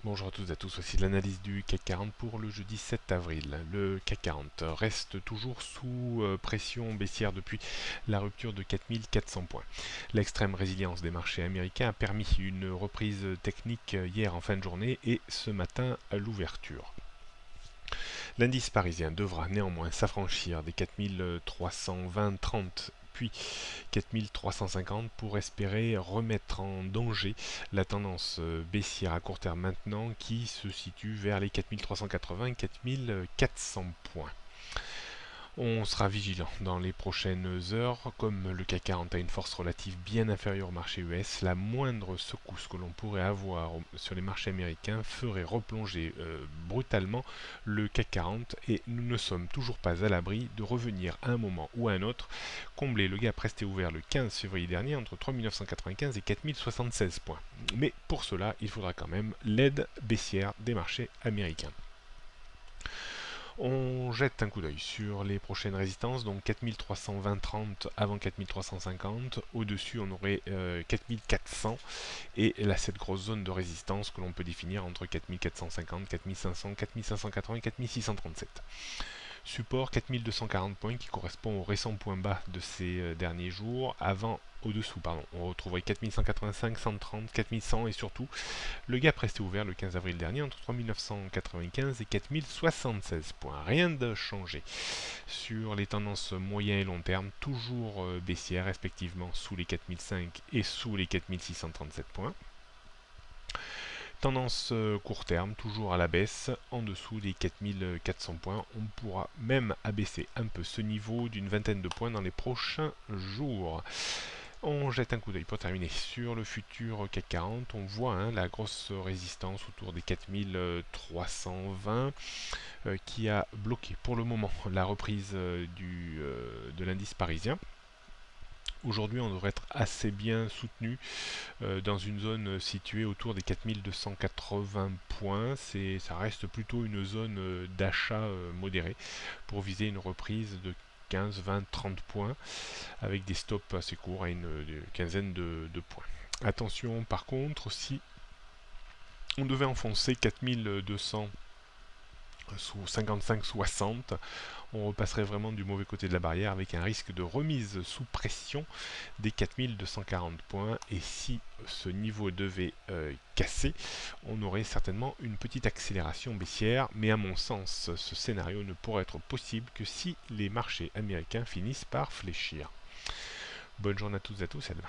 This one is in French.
Bonjour à toutes et à tous, voici l'analyse du CAC 40 pour le jeudi 7 avril. Le CAC 40 reste toujours sous pression baissière depuis la rupture de 4400 points. L'extrême résilience des marchés américains a permis une reprise technique hier en fin de journée et ce matin à l'ouverture. L'indice parisien devra néanmoins s'affranchir des 4320-30 puis 4350 pour espérer remettre en danger la tendance baissière à court terme maintenant qui se situe vers les 4380 et 4400 points. On sera vigilant dans les prochaines heures, comme le CAC 40 a une force relative bien inférieure au marché US, la moindre secousse que l'on pourrait avoir sur les marchés américains ferait replonger brutalement le CAC 40 et nous ne sommes toujours pas à l'abri de revenir à un moment ou à un autre combler le gap resté ouvert le 15 février dernier entre 3995 et 4076 points. Mais pour cela, il faudra quand même l'aide baissière des marchés américains. On jette un coup d'œil sur les prochaines résistances, donc 4320-30 avant 4350, au-dessus on aurait 4400, et là cette grosse zone de résistance que l'on peut définir entre 4450, 4500, 4580 et 4637. Support 4240 points qui correspond au récent point bas de ces derniers jours, au-dessous, on retrouverait 4185, 130, 4100 et surtout le gap restait ouvert le 15 avril dernier entre 3995 et 4076 points. Rien de changé sur les tendances moyen et long terme, toujours baissières respectivement sous les 4005 et sous les 4637 points. Tendance court terme, toujours à la baisse, en dessous des 4400 points. On pourra même abaisser un peu ce niveau d'une vingtaine de points dans les prochains jours. On jette un coup d'œil pour terminer sur le futur CAC 40. On voit la grosse résistance autour des 4320 qui a bloqué pour le moment la reprise de l'indice parisien. Aujourd'hui, on devrait être assez bien soutenu dans une zone située autour des 4280 points. Ça reste plutôt une zone d'achat modéré pour viser une reprise de 15, 20, 30 points avec des stops assez courts à une quinzaine de points. Attention par contre, si on devait enfoncer 4200 sous 55-60, on repasserait vraiment du mauvais côté de la barrière avec un risque de remise sous pression des 4240 points, et si ce niveau devait casser, on aurait certainement une petite accélération baissière, mais à mon sens ce scénario ne pourrait être possible que si les marchés américains finissent par fléchir. Bonne journée à toutes et à tous, à demain.